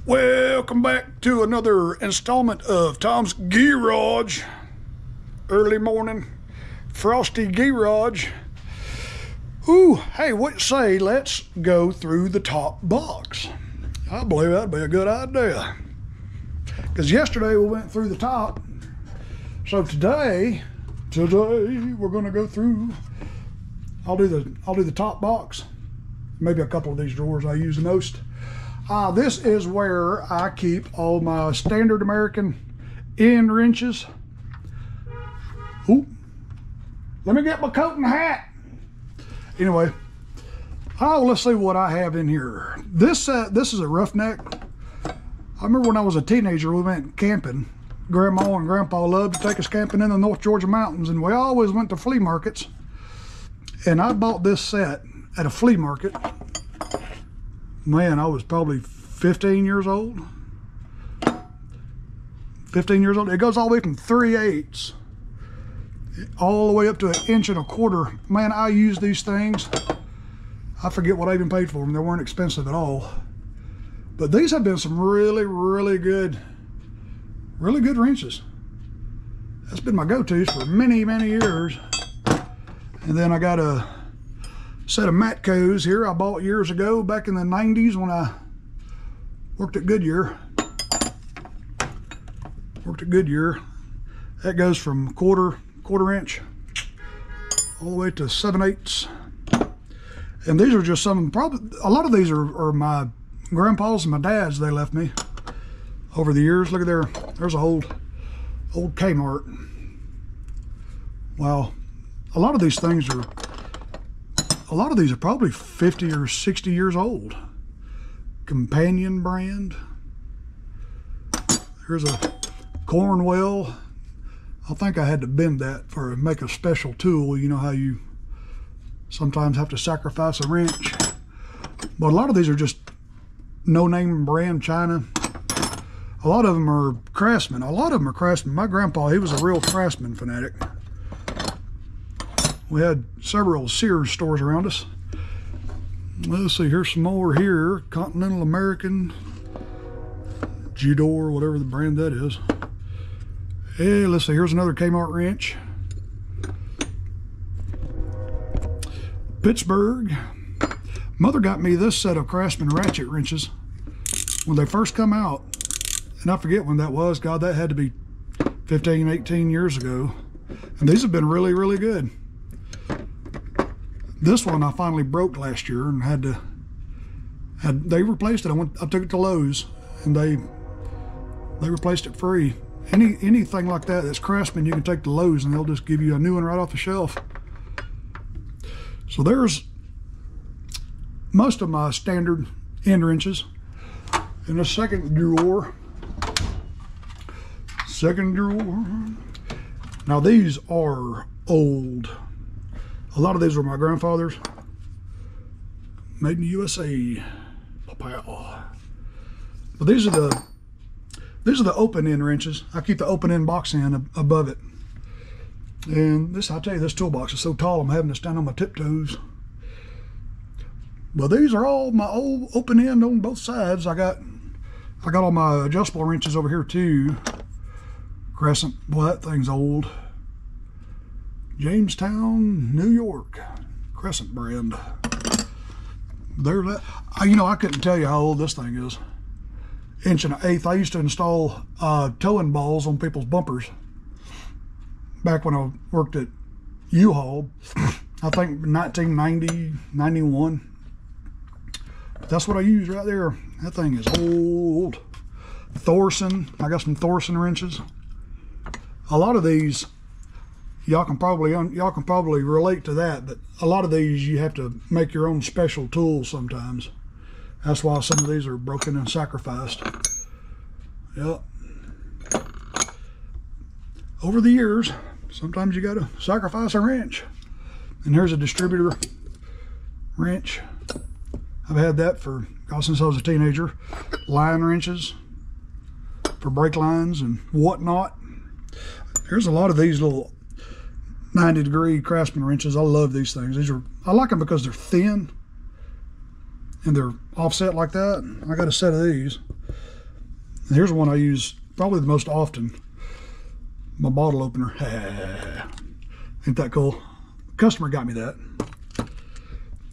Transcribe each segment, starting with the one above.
Welcome back to another installment of Tom's Garage. Early morning, frosty garage. Ooh, hey, what say let's go through the top box? I believe that'd be a good idea. Because yesterday we went through the top. So today we're gonna go through. I'll do the top box. Maybe a couple of these drawers I use the most. This is where I keep all my standard American end wrenches. Ooh, let me get my coat and hat. Anyway, let's see what I have in here. This is a roughneck. I remember when I was a teenager, we went camping. Grandma and Grandpa loved to take us camping in the North Georgia mountains, and we always went to flea markets. And I bought this set at a flea market. Man, I was probably 15 years old. 15 years old. It goes all the way from 3/8 all the way up to 1.25 inches. Man, I use these things. I forget what I even paid for them. They weren't expensive at all. But these have been some really good wrenches. That's been my go-tos for many years. And then I got a set of Matcos here I bought years ago, back in the 90s when I worked at Goodyear. That goes from quarter inch all the way to 7/8. And these are just some, probably a lot of these are my grandpa's and my dad's. They left me over the years. Look at there, there's an old Kmart. Wow, a lot of these are probably 50 or 60 years old. Companion brand. Here's a Cornwell. I think I had to bend that for make a special tool. You know how you sometimes have to sacrifice a wrench. But a lot of these are just no-name brand China. A lot of them are Craftsman. My grandpa, he was a real Craftsman fanatic. We had several Sears stores around us. Let's see, here's some more here. Continental American, Judor, whatever the brand that is. Hey, let's see, here's another Kmart wrench. Pittsburgh. Mother got me this set of Craftsman ratchet wrenches when they first come out. And I forget when that was. God, that had to be 15, 18 years ago. And these have been really good. This one I finally broke last year and they replaced it. I took it to Lowe's and they replaced it free. Anything like that that's Craftsman, you can take to Lowe's and they'll just give you a new one right off the shelf. So there's most of my standard end wrenches. In the second drawer. Now these are old. A lot of these are my grandfather's. Made in the USA. But these are the open end wrenches. I keep the open end box end above it. And this, I'll tell you, this toolbox is so tall I'm having to stand on my tiptoes. But these are all my old open end on both sides. I got all my adjustable wrenches over here too. Crescent, boy, that thing's old. Jamestown, New York, Crescent brand. There's that. I couldn't tell you how old this thing is. 1.1/8. I used to install towing balls on people's bumpers back when I worked at U-Haul. I think 1990, 91. That's what I use right there. That thing is old. Thorson. I got some Thorson wrenches. A lot of these, y'all can probably relate to that, but a lot of these you have to make your own special tools sometimes. That's why some of these are broken and sacrificed. Yep. Over the years, sometimes you gotta sacrifice a wrench. And here's a distributor wrench. I've had that since I was a teenager. Line wrenches for brake lines and whatnot. Here's a lot of these little 90-degree Craftsman wrenches. I love these things. I like them because they're thin and they're offset like that. I got a set of these. And here's one I use probably the most often. My bottle opener. Ain't that cool? Customer got me that.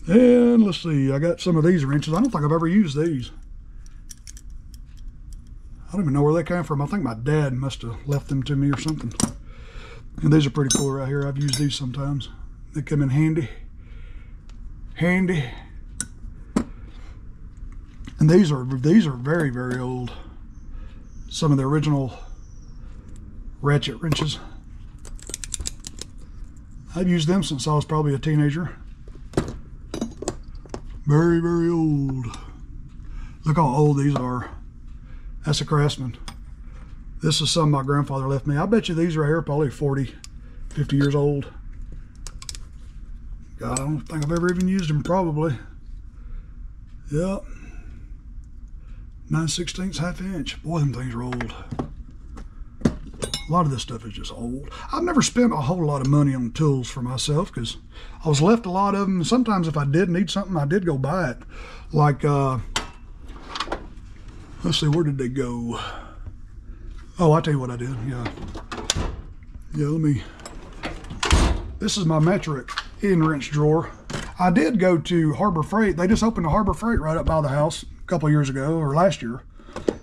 And let's see, I got some of these wrenches. I don't think I've ever used these. I don't even know where they came from. I think my dad must have left them to me or something. And these are pretty cool right here. I've used these sometimes. They come in handy. Handy. And these are very, very old. Some of the original ratchet wrenches. I've used them since I was probably a teenager. Very, very old. Look how old these are. That's a Craftsman. This is some my grandfather left me. I bet you these right here are probably 40, 50 years old. God, I don't think I've ever even used them, probably. Yep. 9/16 half inch. Boy, them things are old. A lot of this stuff is just old. I've never spent a whole lot of money on tools for myself because I was left a lot of them. Sometimes if I did need something, I did go buy it. Like, let's see, where did they go? Oh, I'll tell you what I did. Yeah, this is my metric end wrench drawer. I did go to Harbor Freight. They just opened a Harbor Freight right up by the house a couple of years ago, or last year.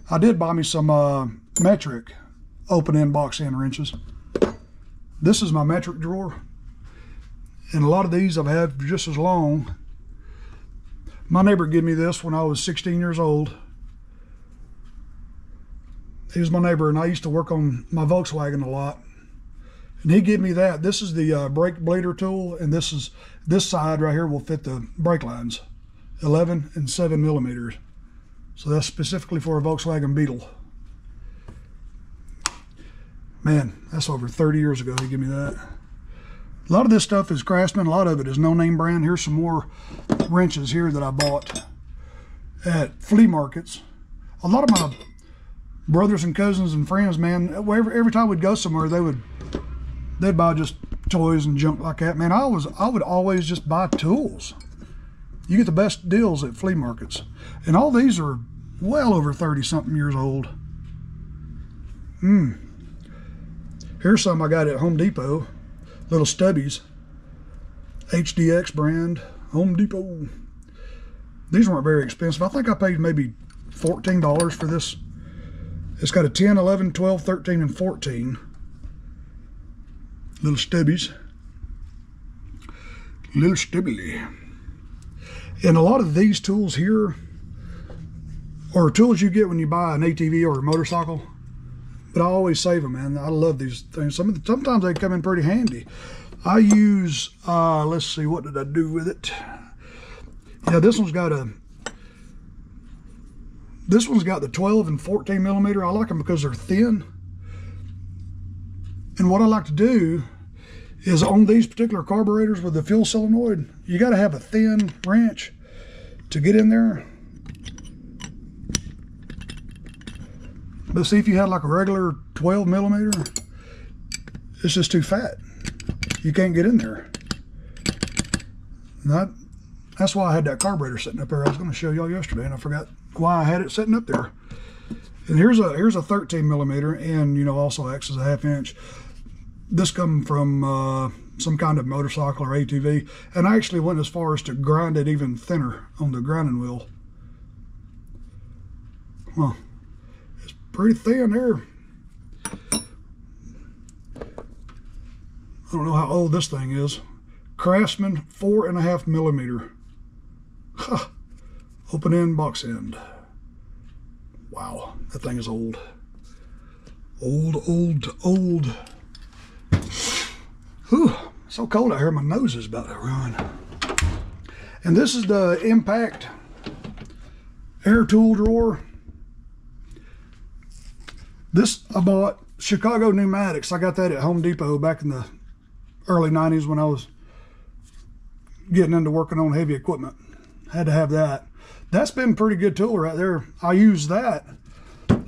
I did buy me some metric open end box end wrenches. This is my metric drawer. And a lot of these I've had just as long. My neighbor gave me this when I was 16 years old. He was my neighbor, and I used to work on my Volkswagen a lot. And he gave me that. This is the brake blader tool, and this side right here will fit the brake lines, 11 and 7 millimeters. So that's specifically for a Volkswagen Beetle. Man, that's over 30 years ago he gave me that. A lot of this stuff is Craftsman. A lot of it is no-name brand. Here's some more wrenches here that I bought at flea markets. A lot of my brothers and cousins and friends, man, every time we'd go somewhere, they'd buy just toys and junk like that. Man, I would always just buy tools. You get the best deals at flea markets. And all these are well over 30-something years old. Here's some I got at Home Depot. Little stubbies. HDX brand. Home Depot. These weren't very expensive. I think I paid maybe $14 for this. It's got a 10, 11, 12, 13, and 14. Little stubbies. Little stubbly. And a lot of these tools here are tools you get when you buy an ATV or a motorcycle. But I always save them, man. I love these things. Sometimes they come in pretty handy. I use, let's see, what did I do with it? Yeah, this one's got the 12 and 14 millimeter. I like them because they're thin. And what I like to do is on these particular carburetors with the fuel solenoid, you got to have a thin wrench to get in there. But see, if you had like a regular 12 millimeter, it's just too fat. You can't get in there. And that's why I had that carburetor sitting up there. I was going to show y'all yesterday, and I forgot why I had it sitting up there. And here's a 13 millimeter, and also acts as a half inch. This come from some kind of motorcycle or ATV, and I actually went as far as to grind it even thinner on the grinding wheel. Well, it's pretty thin here. I don't know how old this thing is. Craftsman 4.5 millimeter. Huh. Open end, box end. Wow, that thing is old. Old. Whew, so cold out here, my nose is about to run. And this is the Impact air tool drawer. This I bought Chicago Pneumatics. I got that at Home Depot back in the early 90s when I was getting into working on heavy equipment. Had to have that. That's been a pretty good tool right there. I used that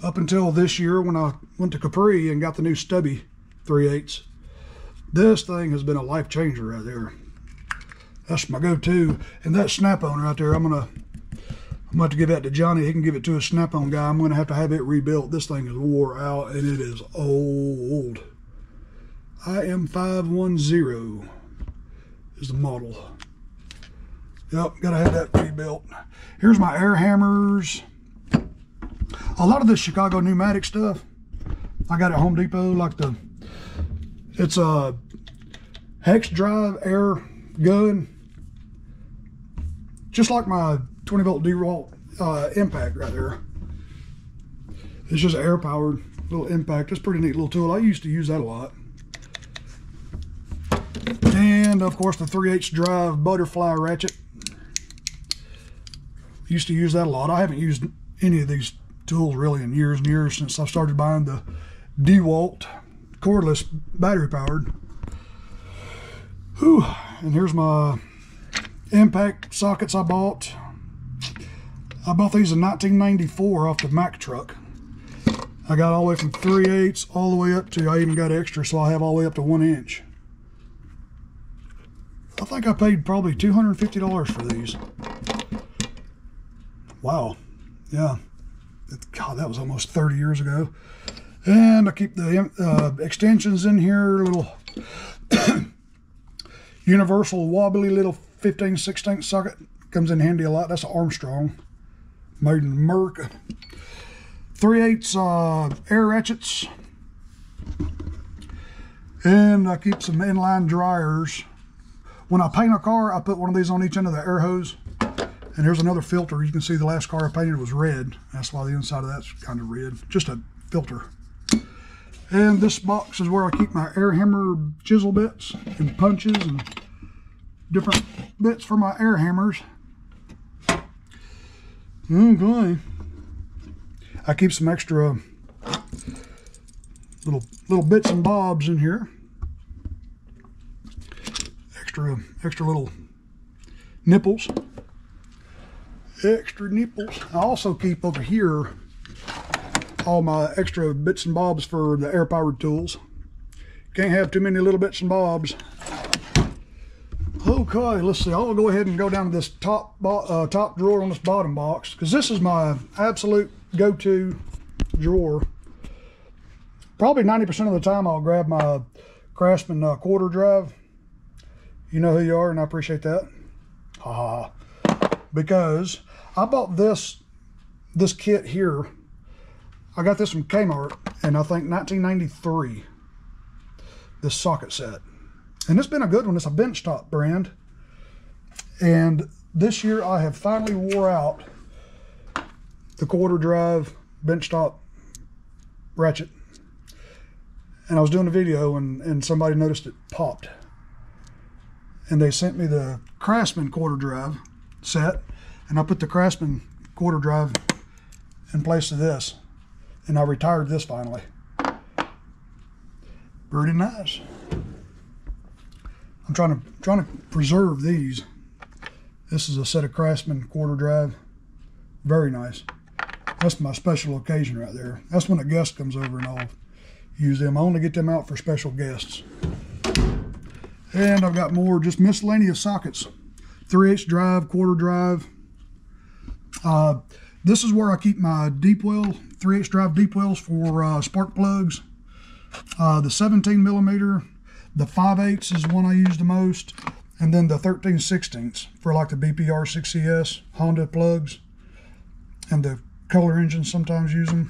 up until this year when I went to Capri and got the new stubby 3/8. This thing has been a life changer right there. That's my go-to. And that snap-on right there, I'm I'm going to have to give that to Johnny. He can give it to a Snap-on guy. I'm going to have it rebuilt. This thing is wore out and it is old. IM 510 is the model. Yep, got to have that rebuilt. Here's my air hammers. A lot of this Chicago pneumatic stuff I got at Home Depot, like it's a hex drive air gun, just like my 20 volt DeWalt impact right there. It's just air powered little impact. It's a pretty neat little tool. I used to use that a lot. And of course the 3/8 drive butterfly ratchet. Used to use that a lot. I haven't used any of these tools really in years and years since I started buying the DeWalt cordless battery powered. Whew. And here's my impact sockets I bought. I bought these in 1994 off the Mack truck. I got all the way from 3/8 all the way up to, I even got extra, so I have all the way up to 1 inch. I think I paid probably $250 for these. Wow. Yeah. God, that was almost 30 years ago. And I keep the extensions in here, little universal wobbly little 15/16 socket. Comes in handy a lot. That's an Armstrong, made in America. 3/8 air ratchets. And I keep some inline dryers. When I paint a car, I put one of these on each end of the air hose. And here's another filter. You can see the last car I painted was red. That's why the inside of that's kind of red. Just a filter. And this box is where I keep my air hammer chisel bits and punches and different bits for my air hammers. Okay. I keep some extra little bits and bobs in here. Extra little nipples. Extra nipples. I also keep over here all my extra bits and bobs for the air powered tools. Can't have too many little bits and bobs. Okay, let's see. I'll go ahead and go down to this top drawer on this bottom box, because this is my absolute go-to drawer. Probably 90% of the time I'll grab my Craftsman quarter drive. You know who you are, and I appreciate that. Ha ha. Because I bought this kit here. I got this from Kmart in, I think, 1993. This socket set. And it's been a good one. It's a benchtop brand. And this year I have finally wore out the quarter drive benchtop ratchet. And I was doing a video and somebody noticed it popped. And they sent me the Craftsman quarter drive set. And I put the Craftsman quarter drive in place of this. And I retired this finally. Pretty nice. I'm trying to preserve these. This is a set of Craftsman quarter drive. Very nice. That's my special occasion right there. That's when a guest comes over and I'll use them. I only get them out for special guests. And I've got more just miscellaneous sockets. 3/8 drive, quarter drive. This is where I keep my deep well, 3/8 drive deep wells for spark plugs. The 17 millimeter, the 5/8 is the one I use the most, and then the 13/16 for like the BPR 6CS Honda plugs, and the Kohler engines sometimes use them.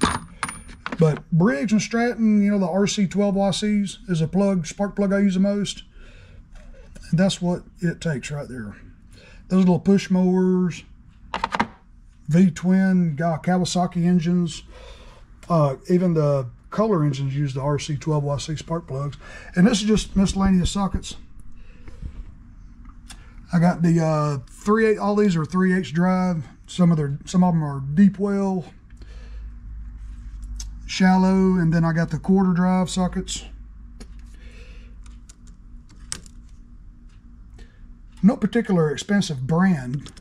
But Briggs and Stratton, you know, the RC 12YCs is a plug, spark plug I use the most. And that's what it takes right there. Those little push mowers, V-twin, Kawasaki engines, even the Kohler engines use the RC 12YC spark plugs. And this is just miscellaneous sockets. I got the 3/8, all these are 3/8 drive. Some of them are deep well, shallow, and then I got the quarter drive sockets. No particular expensive brand.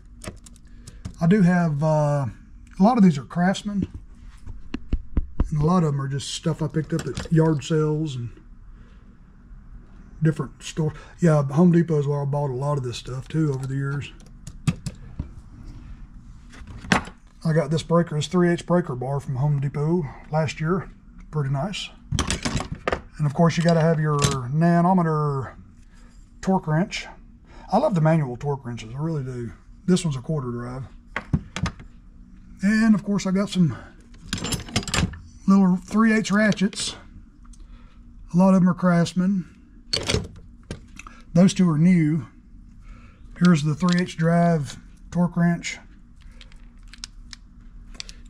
I do have a lot of these are Craftsman, and a lot of them are just stuff I picked up at yard sales and different stores. Yeah, Home Depot is where I bought a lot of this stuff too over the years. I got this breaker, this 3/8 breaker bar from Home Depot last year. Pretty nice. And of course you got to have your nanometer torque wrench. I love the manual torque wrenches, I really do. This one's a quarter drive. And of course I got some little 3/8 ratchets. A lot of them are Craftsman. Those two are new. Here's the 3/8 drive torque wrench.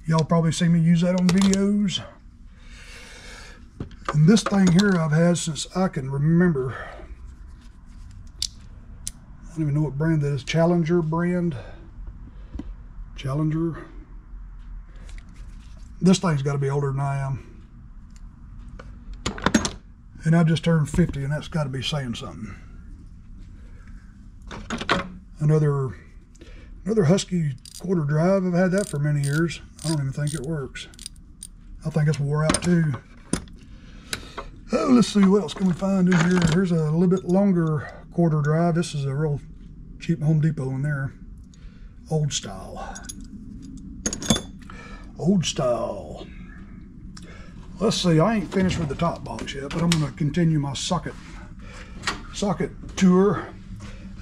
Y'all probably see me use that on videos. And this thing here I've had since I can remember. I don't even know what brand that is. Challenger brand. Challenger. This thing's got to be older than I am. And I just turned 50, and that's got to be saying something. Another Husky quarter drive. I've had that for many years. I don't even think it works. I think it's wore out too. Oh, let's see what else can we find in here. Here's a little bit longer quarter drive. This is a real cheap Home Depot one there. Old style. Old style. Let's see, I ain't finished with the top box yet, but I'm going to continue my socket tour.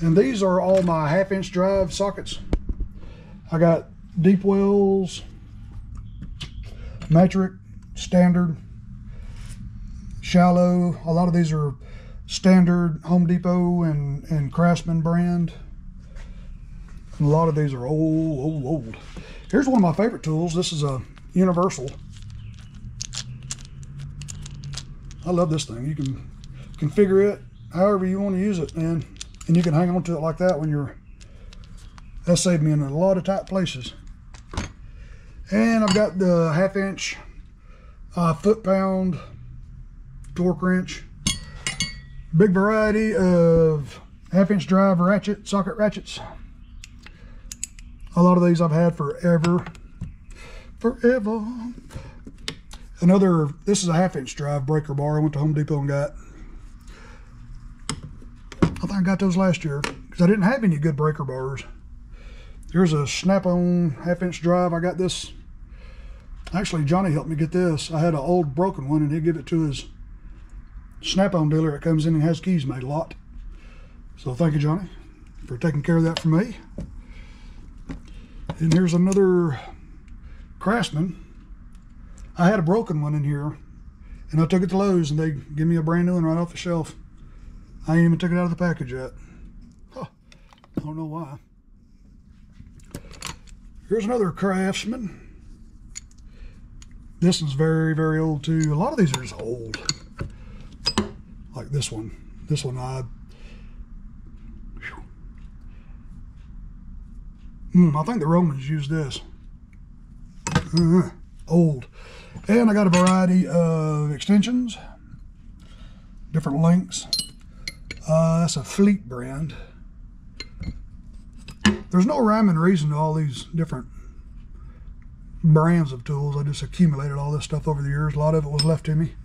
And these are all my 1/2" drive sockets. I got deep wells, metric, standard, shallow. A lot of these are standard Home Depot and Craftsman brand. And a lot of these are old. Here's one of my favorite tools. This is a universal. I love this thing. You can configure it however you want to use it, man. And you can hang on to it like that when you're... That saved me in a lot of tight places. And I've got the 1/2" foot-pound torque wrench. Big variety of 1/2" drive ratchet, socket ratchets. A lot of these I've had forever. This is a 1/2" drive breaker bar I went to Home Depot and got. I think I got those last year because I didn't have any good breaker bars. Here's a snap-on 1/2" drive. I got this. Actually, Johnny helped me get this. I had an old broken one and he'd give it to his snap-on dealer that comes in and has keys made a lot. So thank you, Johnny, for taking care of that for me. And here's another Craftsman. I had a broken one in here and I took it to Lowe's and they give me a brand new one right off the shelf. I ain't even took it out of the package yet. Huh. I don't know why. Here's another Craftsman. This one's very, very old too. A lot of these are just old. Like this one. This one I think the Romans used this. Old. And I got a variety of extensions. Different lengths. That's a Fleet brand. There's no rhyme and reason to all these different brands of tools. I just accumulated all this stuff over the years. A lot of it was left to me.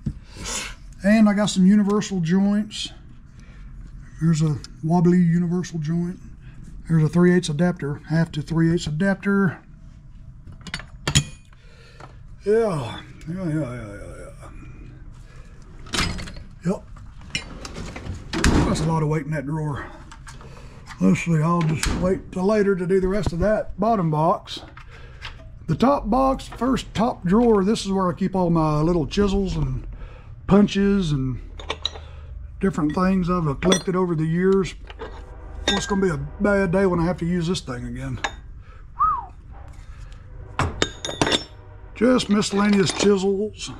And I got some universal joints. Here's a wobbly universal joint. Here's a 3/8 adapter, 1/2 to 3/8 adapter. Yeah. Yep. That's a lot of weight in that drawer. Let's see, I'll just wait till later to do the rest of that bottom box. The top box, first top drawer, this is where I keep all my little chisels and punches and different things I've collected over the years. Well, it's gonna be a bad day when I have to use this thing again. Just miscellaneous chisels,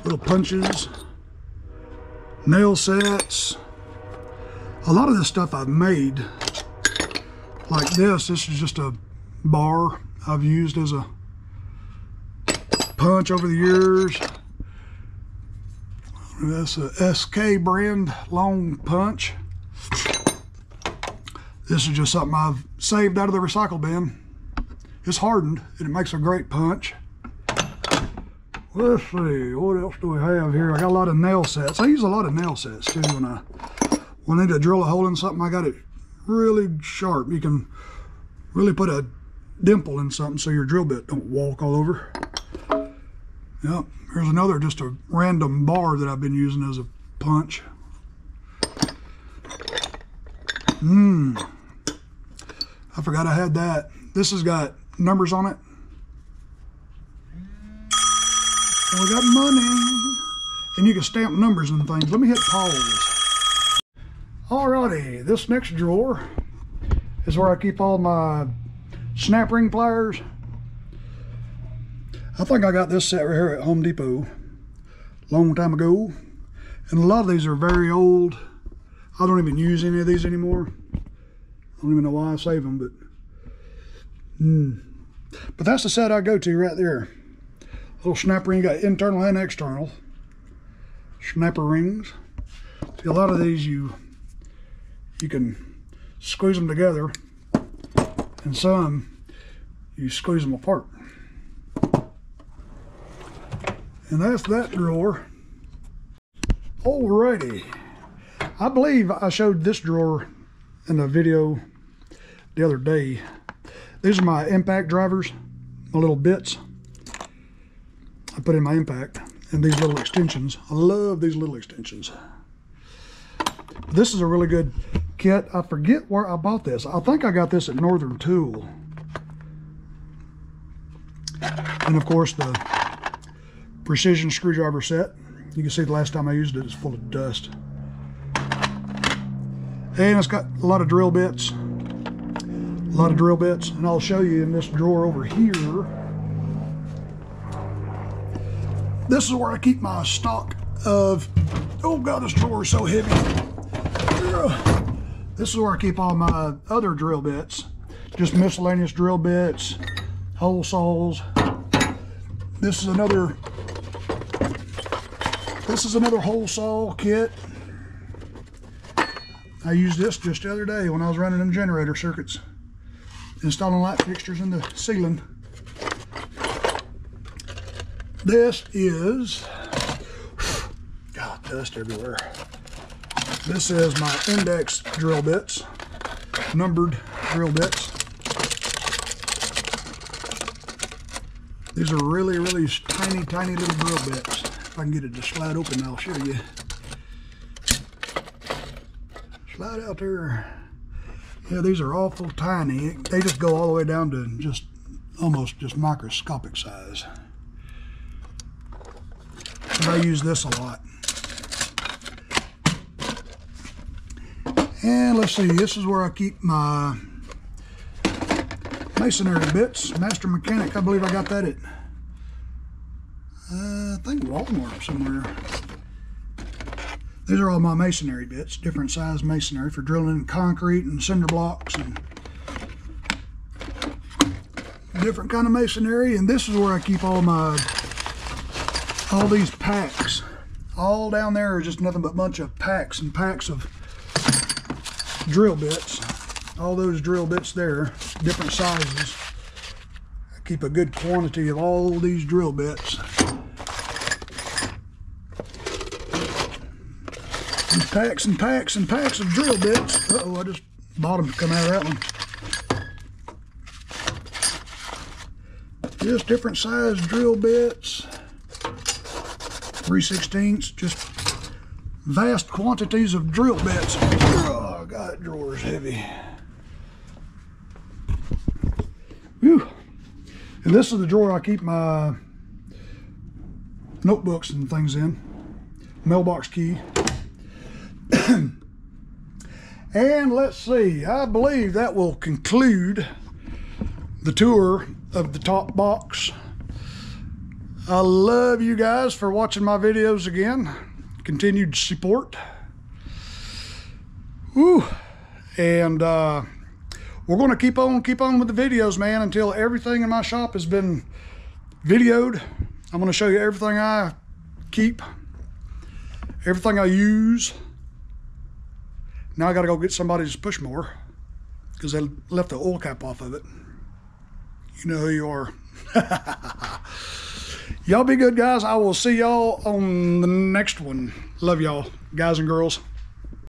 little punches, nail sets. A lot of this stuff I've made. Like this is just a bar I've used as a punch over the years. That's a SK brand long punch. This is just something I've saved out of the recycle bin. It's hardened and it makes a great punch. Let's see, what else do we have here? I got a lot of nail sets. I use a lot of nail sets too when I need to drill a hole in something. I got it really sharp. You can really put a dimple in something so your drill bit don't walk all over. Yep, here's another, just a random bar that I've been using as a punch. I forgot I had that. This has got numbers on it. So we got money. And you can stamp numbers and things. Let me hit pause. Alrighty, this next drawer is where I keep all my snap ring pliers. I think I got this set right here at Home Depot a long time ago. And a lot of these are very old. I don't even use any of these anymore. I don't even know why I save them, but that's the set I go to right there. Little snap ring, got internal and external snapper rings. See, a lot of these you can squeeze them together, and some you squeeze them apart. And that's that drawer. Alrighty, I believe I showed this drawer in a video the other day. These are my impact drivers, my little bits I put in my impact, and these little extensions. I love these little extensions. This is a really good kit. I forget where I bought this. I think I got this at Northern Tool. And of course the precision screwdriver set. You can see the last time I used it, it's full of dust. And it's got a lot of drill bits. And I'll show you in this drawer over here. This is where I keep my stock of, oh God, this drawer is so heavy. This is where I keep all my other drill bits. Just miscellaneous drill bits, hole saws. This is another hole saw kit. I used this just the other day when I was running them generator circuits, installing light fixtures in the ceiling. This is, God, dust everywhere. This is my index drill bits, numbered drill bits. These are really, really tiny, tiny little drill bits. If I can get it to slide open, I'll show you. Slide out there. Yeah, these are awful tiny. They just go all the way down to just almost just microscopic size. And I use this a lot. And let's see, this is where I keep my masonry bits. Master Mechanic, I believe I got that at, I think Walmart somewhere. These are all my masonry bits, different size masonry for drilling in concrete and cinder blocks and different kind of masonry. And this is where I keep all these packs. All down there are just nothing but a bunch of packs and packs of drill bits. All those drill bits there, different sizes. I keep a good quantity of all these drill bits. And packs and packs and packs of drill bits. Uh-oh, I just bought them to come out of that one. Just different size drill bits. 3/16, just vast quantities of drill bits. Oh God, that drawer is heavy. Whew. And this is the drawer I keep my notebooks and things in. Mailbox key. And let's see, I believe that will conclude the tour of the top box. I love you guys for watching my videos again. Continued support. Woo. And we're going to keep on with the videos, man, until everything in my shop has been videoed. I'm going to show you everything I keep, everything I use. Now I got to go get somebody's push mower because they left the oil cap off of it. You know who you are. Y'all be good, guys. I will see y'all on the next one. Love y'all, guys and girls.